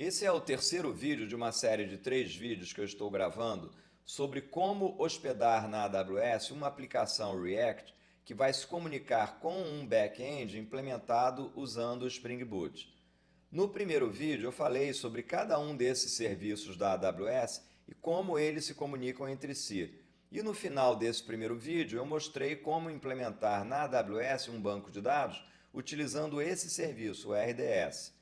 Esse é o terceiro vídeo de uma série de 3 vídeos que eu estou gravando sobre como hospedar na AWS uma aplicação React que vai se comunicar com um back-end implementado usando o Spring Boot. No primeiro vídeo eu falei sobre cada um desses serviços da AWS e como eles se comunicam entre si. E no final desse primeiro vídeo eu mostrei como implementar na AWS um banco de dados utilizando esse serviço, o RDS.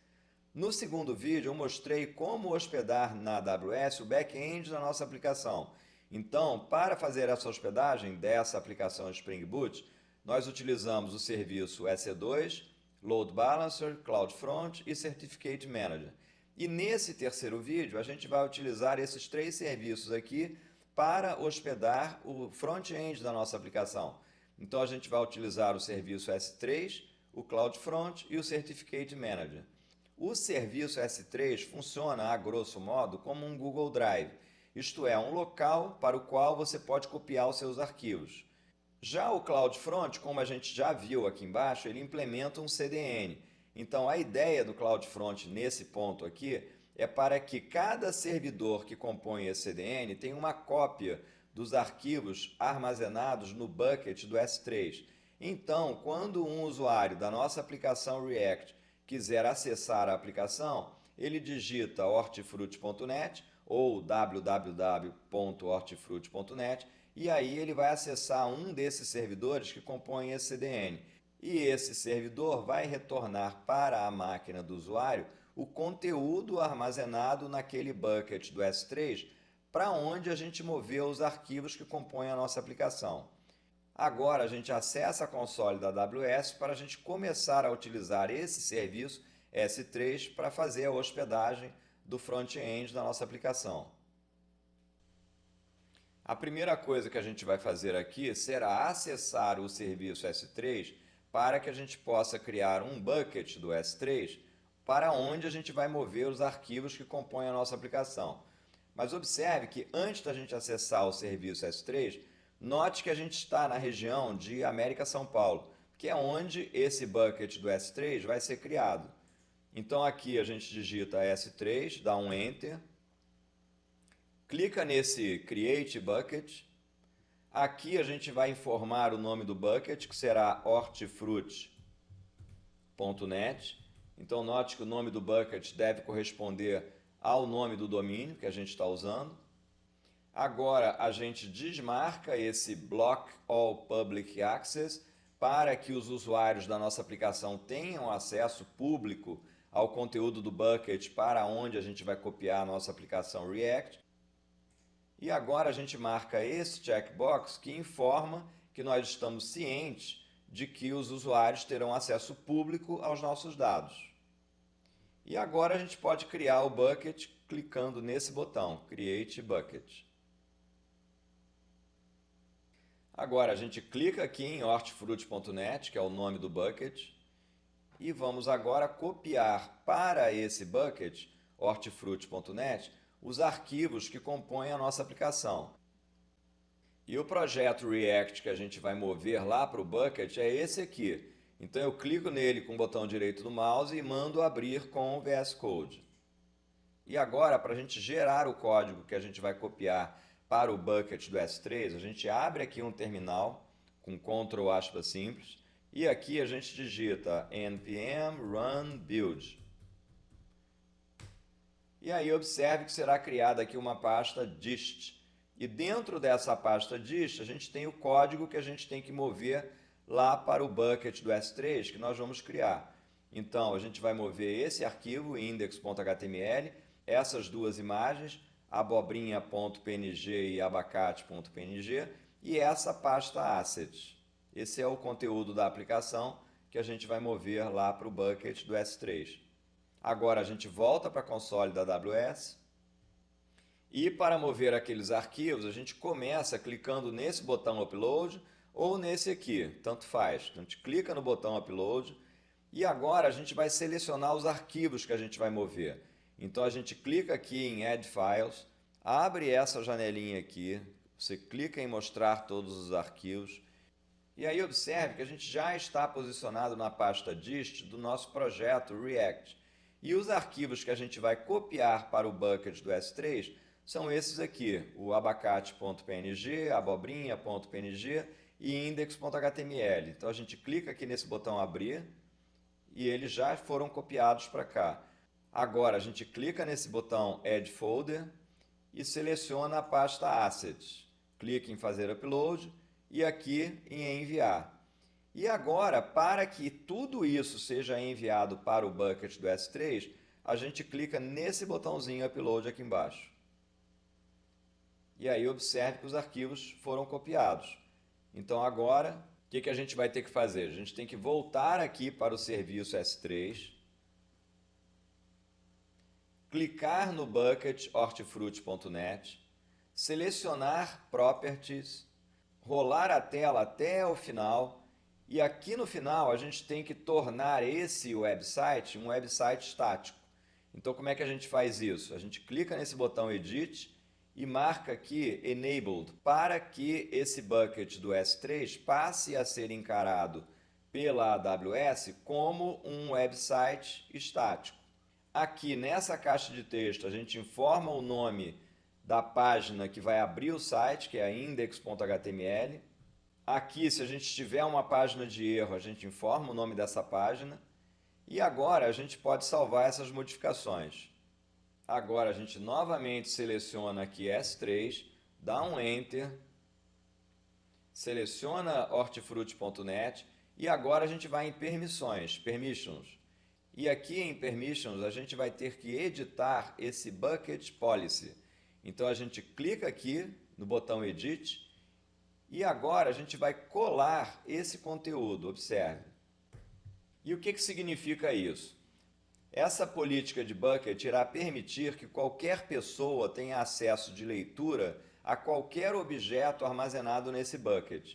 No segundo vídeo eu mostrei como hospedar na AWS o back-end da nossa aplicação. Então, para fazer essa hospedagem dessa aplicação Spring Boot, nós utilizamos o serviço EC2, Load Balancer, CloudFront e Certificate Manager. E nesse terceiro vídeo a gente vai utilizar esses 3 serviços aqui para hospedar o front-end da nossa aplicação. Então a gente vai utilizar o serviço S3, o CloudFront e o Certificate Manager. O serviço S3 funciona, a grosso modo, como um Google Drive, isto é, um local para o qual você pode copiar os seus arquivos. Já o CloudFront, como a gente já viu aqui embaixo, ele implementa um CDN. Então a ideia do CloudFront nesse ponto aqui é para que cada servidor que compõe esse CDN tenha uma cópia dos arquivos armazenados no bucket do S3. Então, quando um usuário da nossa aplicação React quiser acessar a aplicação, ele digita hortifruti.net ou www.hortifruti.net e aí ele vai acessar um desses servidores que compõem esse CDN. E esse servidor vai retornar para a máquina do usuário o conteúdo armazenado naquele bucket do S3 para onde a gente moveu os arquivos que compõem a nossa aplicação. Agora a gente acessa a console da AWS para a gente começar a utilizar esse serviço S3 para fazer a hospedagem do front-end da nossa aplicação. A primeira coisa que a gente vai fazer aqui será acessar o serviço S3 para que a gente possa criar um bucket do S3 para onde a gente vai mover os arquivos que compõem a nossa aplicação. Mas observe que antes da gente acessar o serviço S3, note que a gente está na região de América São Paulo, que é onde esse bucket do S3 vai ser criado. Então aqui a gente digita S3, dá um Enter, clica nesse Create Bucket. Aqui a gente vai informar o nome do bucket, que será hortifruti.net. Então note que o nome do bucket deve corresponder ao nome do domínio que a gente está usando. Agora a gente desmarca esse Block All Public Access para que os usuários da nossa aplicação tenham acesso público ao conteúdo do bucket para onde a gente vai copiar a nossa aplicação React. E agora a gente marca esse checkbox que informa que nós estamos cientes de que os usuários terão acesso público aos nossos dados. E agora a gente pode criar o bucket clicando nesse botão, Create Bucket. Agora a gente clica aqui em hortifruti.net, que é o nome do bucket, e vamos agora copiar para esse bucket, hortifruti.net, os arquivos que compõem a nossa aplicação. E o projeto React que a gente vai mover lá para o bucket é esse aqui. Então eu clico nele com o botão direito do mouse e mando abrir com o VS Code. E agora, para a gente gerar o código que a gente vai copiar para o bucket do S3, a gente abre aqui um terminal com Ctrl aspas simples e aqui a gente digita npm run build. E aí observe que será criada aqui uma pasta dist. E dentro dessa pasta dist a gente tem o código que a gente tem que mover lá para o bucket do S3 que nós vamos criar. Então a gente vai mover esse arquivo index.html, essas duas imagens, abobrinha.png e abacate.png e essa pasta assets. Esse é o conteúdo da aplicação que a gente vai mover lá para o bucket do S3. Agora a gente volta para a console da AWS e para mover aqueles arquivos a gente começa clicando nesse botão Upload ou nesse aqui, tanto faz. A gente clica no botão Upload e agora a gente vai selecionar os arquivos que a gente vai mover. Então a gente clica aqui em Add Files, abre essa janelinha aqui, você clica em mostrar todos os arquivos e aí observe que a gente já está posicionado na pasta dist do nosso projeto React. E os arquivos que a gente vai copiar para o bucket do S3 são esses aqui, o abacate.png, abobrinha.png e index.html. Então a gente clica aqui nesse botão abrir e eles já foram copiados para cá. Agora a gente clica nesse botão Add Folder e seleciona a pasta Assets. Clica em fazer upload e aqui em enviar. E agora, para que tudo isso seja enviado para o bucket do S3, a gente clica nesse botãozinho Upload aqui embaixo. E aí observe que os arquivos foram copiados. Então agora, o que a gente vai ter que fazer? A gente tem que voltar aqui para o serviço S3, clicar no bucket hortifruti.net, selecionar Properties, rolar a tela até o final e aqui no final a gente tem que tornar esse website um website estático. Então como é que a gente faz isso? A gente clica nesse botão Edit e marca aqui Enabled para que esse bucket do S3 passe a ser encarado pela AWS como um website estático. Aqui nessa caixa de texto a gente informa o nome da página que vai abrir o site, que é index.html. Aqui, se a gente tiver uma página de erro, a gente informa o nome dessa página. E agora a gente pode salvar essas modificações. Agora a gente novamente seleciona aqui S3, dá um Enter, seleciona hortifruti.net e agora a gente vai em Permissions. E aqui em Permissions a gente vai ter que editar esse Bucket Policy. Então a gente clica aqui no botão Edit e agora a gente vai colar esse conteúdo, observe. E o que significa isso? Essa política de bucket irá permitir que qualquer pessoa tenha acesso de leitura a qualquer objeto armazenado nesse bucket.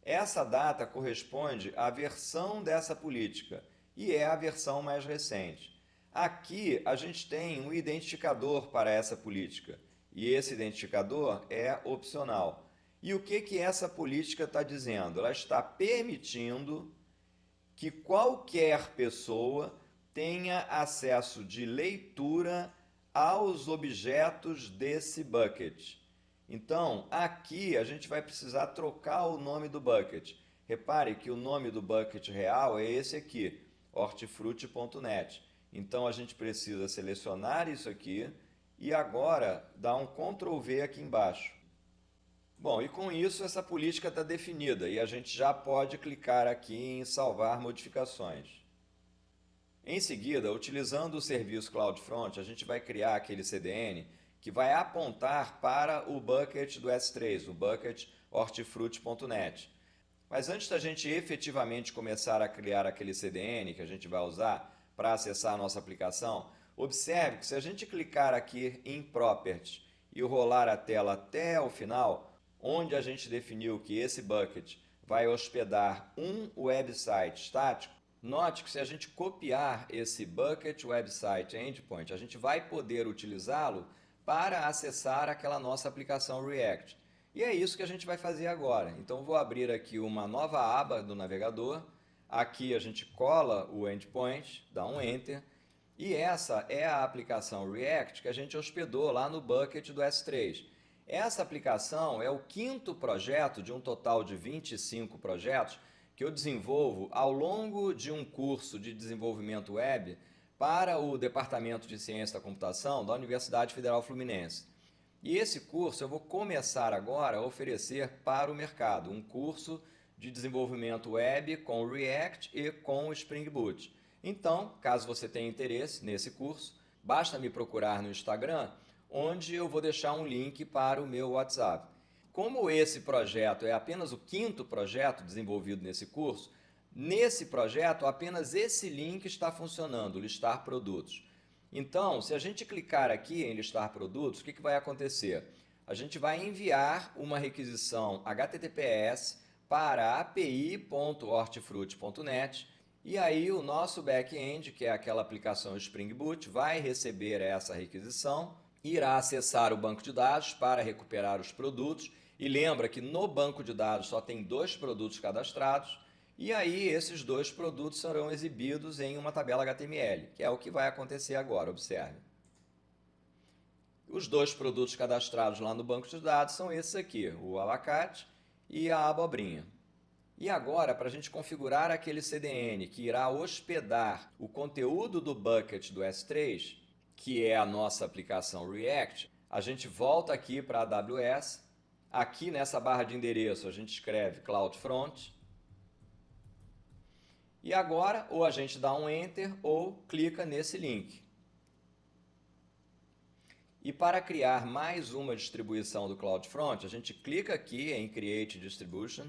Essa data corresponde à versão dessa política e é a versão mais recente. Aqui a gente tem um identificador para essa política e esse identificador é opcional. E o que essa política está dizendo? Ela está permitindo que qualquer pessoa tenha acesso de leitura aos objetos desse bucket. Então, aqui a gente vai precisar trocar o nome do bucket. Repare que o nome do bucket real é esse aqui, hortifruti.net. Então, a gente precisa selecionar isso aqui e agora dar um Ctrl V aqui embaixo. Bom, e com isso essa política está definida e a gente já pode clicar aqui em salvar modificações. Em seguida, utilizando o serviço CloudFront, a gente vai criar aquele CDN que vai apontar para o bucket do S3, o bucket hortifruti.net. Mas antes da gente efetivamente começar a criar aquele CDN que a gente vai usar para acessar a nossa aplicação, observe que se a gente clicar aqui em Properties e rolar a tela até o final, onde a gente definiu que esse bucket vai hospedar um website estático, note que se a gente copiar esse Bucket Website Endpoint, a gente vai poder utilizá-lo para acessar aquela nossa aplicação React. E é isso que a gente vai fazer agora. Então vou abrir aqui uma nova aba do navegador, aqui a gente cola o endpoint, dá um Enter, e essa é a aplicação React que a gente hospedou lá no Bucket do S3. Essa aplicação é o 5º projeto de um total de 25 projetos que eu desenvolvo ao longo de um curso de desenvolvimento web para o Departamento de Ciência da Computação da Universidade Federal Fluminense. E esse curso eu vou começar agora a oferecer para o mercado, um curso de desenvolvimento web com React e com Spring Boot. Então, caso você tenha interesse nesse curso, basta me procurar no Instagram, onde eu vou deixar um link para o meu WhatsApp. Como esse projeto é apenas o 5º projeto desenvolvido nesse curso, nesse projeto apenas esse link está funcionando, listar produtos. Então, se a gente clicar aqui em listar produtos, o que vai acontecer? A gente vai enviar uma requisição HTTPS para api.hortifruti.net e aí o nosso back-end, que é aquela aplicação Spring Boot, vai receber essa requisição, irá acessar o banco de dados para recuperar os produtos. E lembra que no banco de dados só tem 2 produtos cadastrados E aí esses dois produtos serão exibidos em uma tabela HTML, que é o que vai acontecer agora, observe. Os dois produtos cadastrados lá no banco de dados são esses aqui, o abacate e a abobrinha. E agora, para a gente configurar aquele CDN que irá hospedar o conteúdo do bucket do S3, que é a nossa aplicação React, a gente volta aqui para a AWS. Aqui nessa barra de endereço a gente escreve CloudFront. E agora, ou a gente dá um Enter ou clica nesse link. E para criar mais uma distribuição do CloudFront, a gente clica aqui em Create Distribution.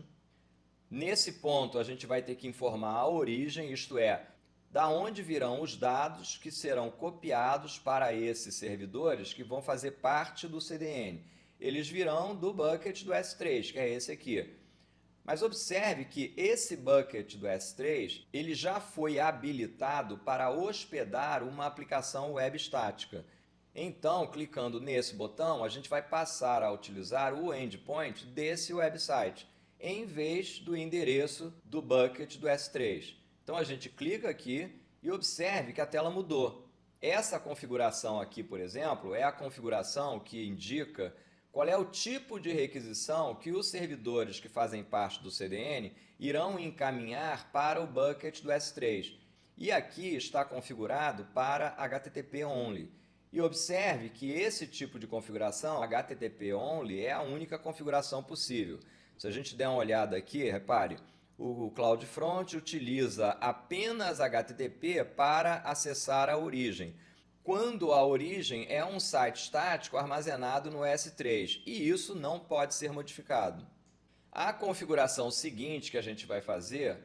Nesse ponto, a gente vai ter que informar a origem, isto é, da onde virão os dados que serão copiados para esses servidores que vão fazer parte do CDN. Eles virão do bucket do S3, que é esse aqui. Mas observe que esse bucket do S3 ele já foi habilitado para hospedar uma aplicação web estática. Então, clicando nesse botão, a gente vai passar a utilizar o endpoint desse website, em vez do endereço do bucket do S3. Então a gente clica aqui e observe que a tela mudou. Essa configuração aqui, por exemplo, é a configuração que indica qual é o tipo de requisição que os servidores que fazem parte do CDN irão encaminhar para o bucket do S3. E aqui está configurado para HTTP Only. E observe que esse tipo de configuração, HTTP Only, é a única configuração possível. Se a gente der uma olhada aqui, repare, o CloudFront utiliza apenas HTTP para acessar a origem, quando a origem é um site estático armazenado no S3, e isso não pode ser modificado. A configuração seguinte que a gente vai fazer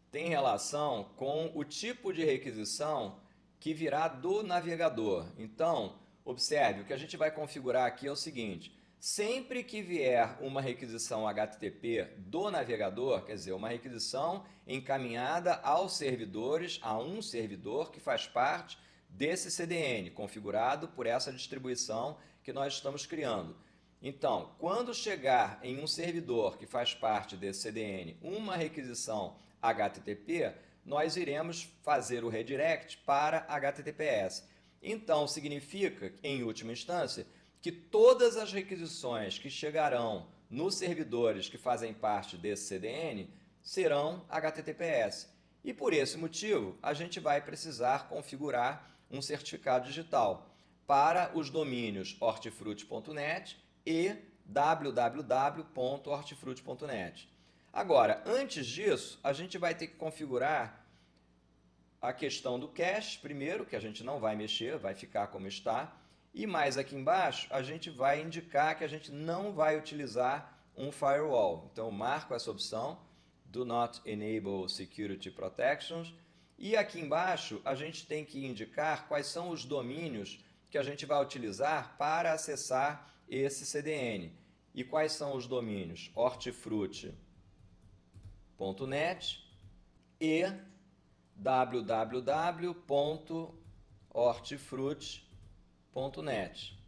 tem relação com o tipo de requisição que virá do navegador. Então, observe, o que a gente vai configurar aqui é o seguinte: sempre que vier uma requisição HTTP do navegador, quer dizer, uma requisição encaminhada aos servidores, a um servidor que faz parte desse CDN, configurado por essa distribuição que nós estamos criando. Então, quando chegar em um servidor que faz parte desse CDN uma requisição HTTP, nós iremos fazer o redirect para HTTPS. Então, significa, em última instância, que todas as requisições que chegarão nos servidores que fazem parte desse CDN serão HTTPS. E por esse motivo, a gente vai precisar configurar um certificado digital para os domínios hortifruti.net e www.hortifruti.net. Agora, antes disso, a gente vai ter que configurar a questão do cache, primeiro, que a gente não vai mexer, vai ficar como está. E mais aqui embaixo, a gente vai indicar que a gente não vai utilizar um firewall. Então, eu marco essa opção, Do Not Enable Security Protections. E aqui embaixo, a gente tem que indicar quais são os domínios que a gente vai utilizar para acessar esse CDN. E quais são os domínios? hortifruti.net e www.hortifruti.net.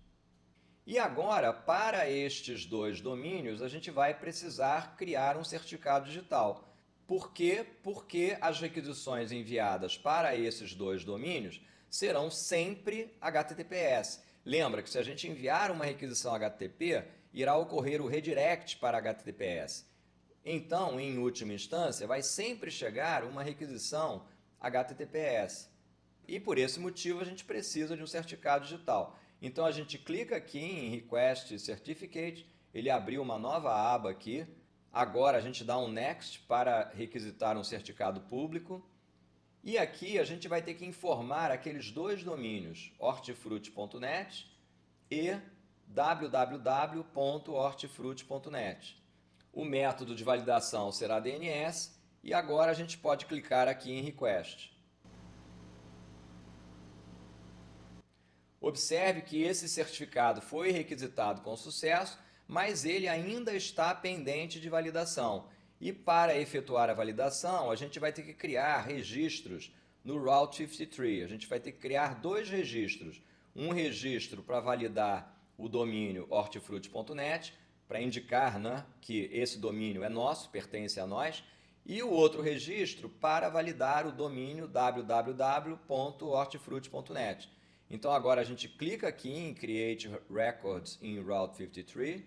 E agora, para estes dois domínios, a gente vai precisar criar um certificado digital. Por quê? Porque as requisições enviadas para esses dois domínios serão sempre HTTPS. Lembra que se a gente enviar uma requisição HTTP, irá ocorrer o redirect para HTTPS. Então, em última instância, vai sempre chegar uma requisição HTTPS. E por esse motivo a gente precisa de um certificado digital. Então a gente clica aqui em Request Certificate, ele abriu uma nova aba aqui. Agora a gente dá um Next para requisitar um certificado público. E aqui a gente vai ter que informar aqueles dois domínios, hortifruti.net e www.hortifruti.net. O método de validação será DNS e agora a gente pode clicar aqui em Request. Observe que esse certificado foi requisitado com sucesso, mas ele ainda está pendente de validação. E para efetuar a validação, a gente vai ter que criar registros no Route 53. A gente vai ter que criar dois registros. Um registro para validar o domínio hortifruti.net, para indicar, né, que esse domínio é nosso, pertence a nós, e o outro registro para validar o domínio www.hortifruti.net. Então agora a gente clica aqui em Create Records em Route 53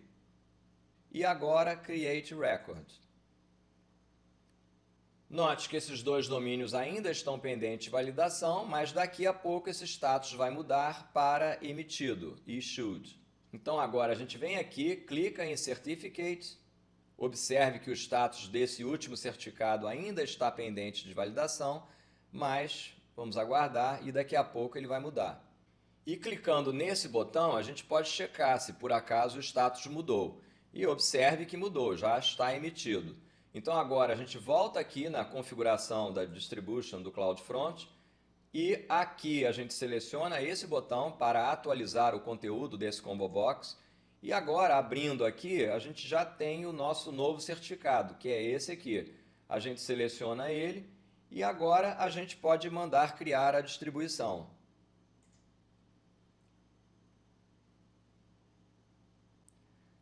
e agora Create Record. Note que esses dois domínios ainda estão pendentes de validação, mas daqui a pouco esse status vai mudar para emitido, issued. Então agora a gente vem aqui, clica em Certificate, observe que o status desse último certificado ainda está pendente de validação, mas vamos aguardar e daqui a pouco ele vai mudar. E clicando nesse botão, a gente pode checar se por acaso o status mudou. E observe que mudou, já está emitido. Então agora a gente volta aqui na configuração da distribution do CloudFront e aqui a gente seleciona esse botão para atualizar o conteúdo desse Combo Box. E agora, abrindo aqui, a gente já tem o nosso novo certificado, que é esse aqui. A gente seleciona ele e agora a gente pode mandar criar a distribuição.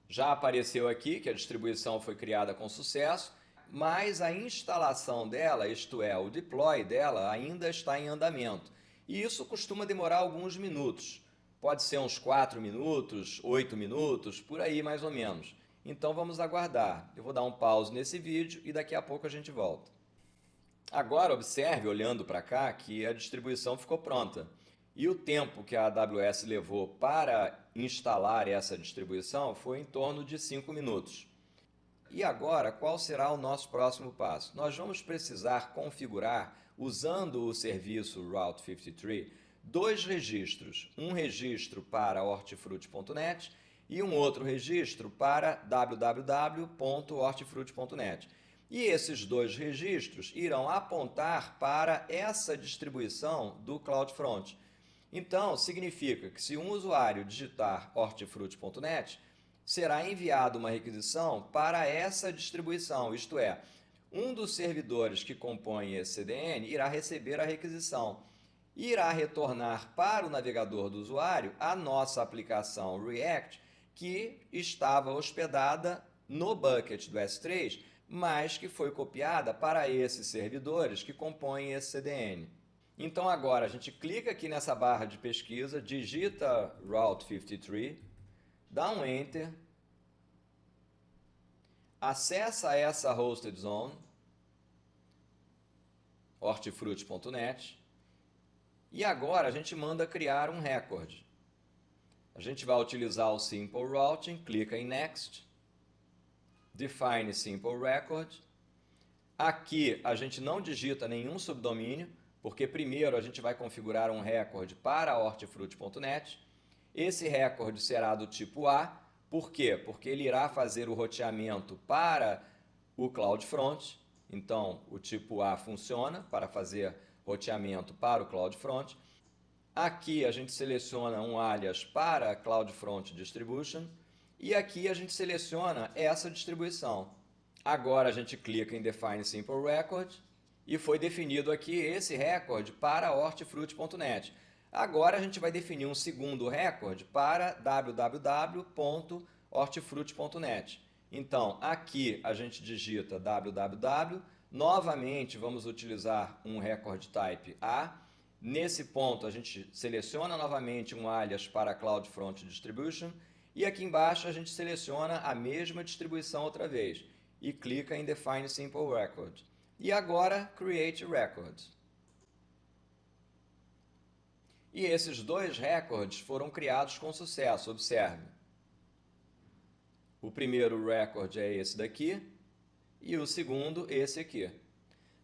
Já apareceu aqui que a distribuição foi criada com sucesso, mas a instalação dela, isto é, o deploy dela, ainda está em andamento. E isso costuma demorar alguns minutos. Pode ser uns 4 minutos, 8 minutos, por aí mais ou menos. Então vamos aguardar. Eu vou dar um pause nesse vídeo e daqui a pouco a gente volta. Agora observe, olhando para cá, que a distribuição ficou pronta. E o tempo que a AWS levou para instalar essa distribuição foi em torno de 5 minutos. E agora, qual será o nosso próximo passo? Nós vamos precisar configurar, usando o serviço Route 53, dois registros. Um registro para hortifruti.net e um outro registro para www.hortifruti.net. E esses dois registros irão apontar para essa distribuição do CloudFront. Então, significa que se um usuário digitar hortifruti.net, será enviada uma requisição para essa distribuição, isto é, um dos servidores que compõem esse CDN irá receber a requisição e irá retornar para o navegador do usuário a nossa aplicação React, que estava hospedada no bucket do S3, mas que foi copiada para esses servidores que compõem esse CDN. Então agora a gente clica aqui nessa barra de pesquisa, digita Route 53, dá um Enter, acessa essa hosted zone, hortifruti.net, e agora a gente manda criar um record. A gente vai utilizar o Simple Routing, clica em Next, Define Simple Record. Aqui a gente não digita nenhum subdomínio, porque primeiro a gente vai configurar um record para hortifruti.net. Esse record será do tipo A. Por quê? Porque ele irá fazer o roteamento para o CloudFront. Então, o tipo A funciona para fazer roteamento para o CloudFront. Aqui a gente seleciona um alias para CloudFront Distribution. E aqui a gente seleciona essa distribuição. Agora a gente clica em Define Simple Record. E foi definido aqui esse recorde para hortifruti.net. Agora a gente vai definir um segundo recorde para www.hortifruti.net. Então, aqui a gente digita www, novamente vamos utilizar um record type A. Nesse ponto a gente seleciona novamente um alias para CloudFront Distribution e aqui embaixo a gente seleciona a mesma distribuição outra vez e clica em Define Simple Record. E agora, Create Record. E esses dois records foram criados com sucesso, observe. O primeiro record é esse daqui e o segundo esse aqui.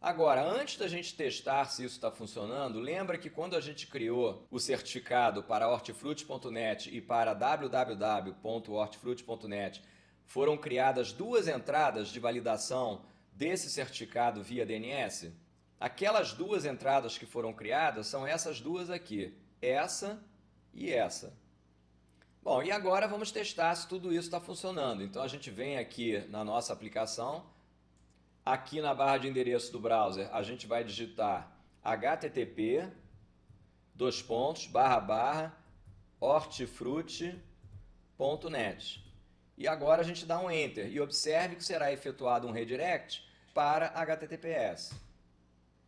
Agora, antes da gente testar se isso está funcionando, lembra que quando a gente criou o certificado para hortifruti.net e para www.hortifruti.net foram criadas duas entradas de validação desse certificado via DNS? Aquelas duas entradas que foram criadas são essas duas aqui, essa e essa. Bom, e agora vamos testar se tudo isso está funcionando. Então a gente vem aqui na nossa aplicação, aqui na barra de endereço do browser a gente vai digitar http://hortifruti.net. E agora a gente dá um Enter e observe que será efetuado um redirect para HTTPS.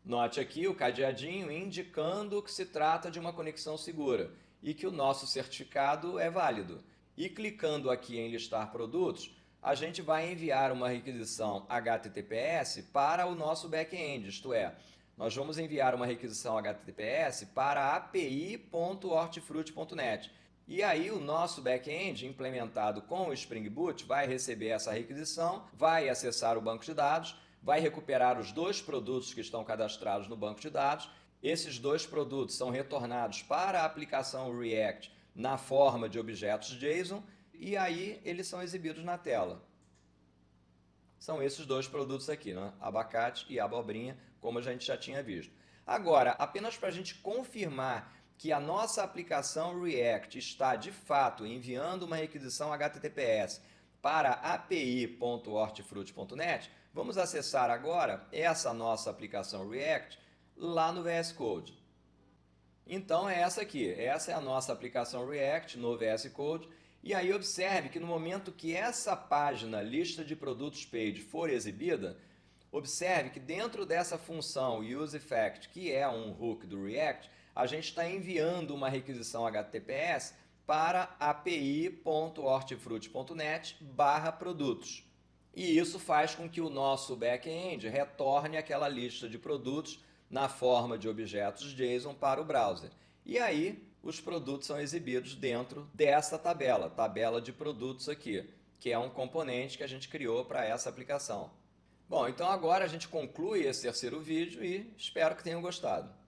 Note aqui o cadeadinho indicando que se trata de uma conexão segura e que o nosso certificado é válido. E clicando aqui em listar produtos, a gente vai enviar uma requisição HTTPS para o nosso back-end, isto é, nós vamos enviar uma requisição HTTPS para api.hortifruti.net. E aí o nosso back-end, implementado com o Spring Boot, vai receber essa requisição, vai acessar o banco de dados, vai recuperar os 2 produtos que estão cadastrados no banco de dados. Esses 2 produtos são retornados para a aplicação React na forma de objetos JSON e aí eles são exibidos na tela. São esses 2 produtos aqui, né? Abacate e abobrinha, como a gente já tinha visto. Agora, apenas para a gente confirmar que a nossa aplicação React está, de fato, enviando uma requisição HTTPS para api.hortifruti.net, vamos acessar agora essa nossa aplicação React lá no VS Code. Então é essa aqui, essa é a nossa aplicação React no VS Code. E aí observe que no momento que essa página lista de produtos page for exibida, observe que dentro dessa função useEffect, que é um hook do React, a gente está enviando uma requisição HTTPS para api.hortifruti.net/produtos. E isso faz com que o nosso back-end retorne aquela lista de produtos na forma de objetos JSON para o browser. E aí os produtos são exibidos dentro dessa tabela de produtos aqui, que é um componente que a gente criou para essa aplicação. Bom, então agora a gente conclui esse terceiro vídeo e espero que tenham gostado.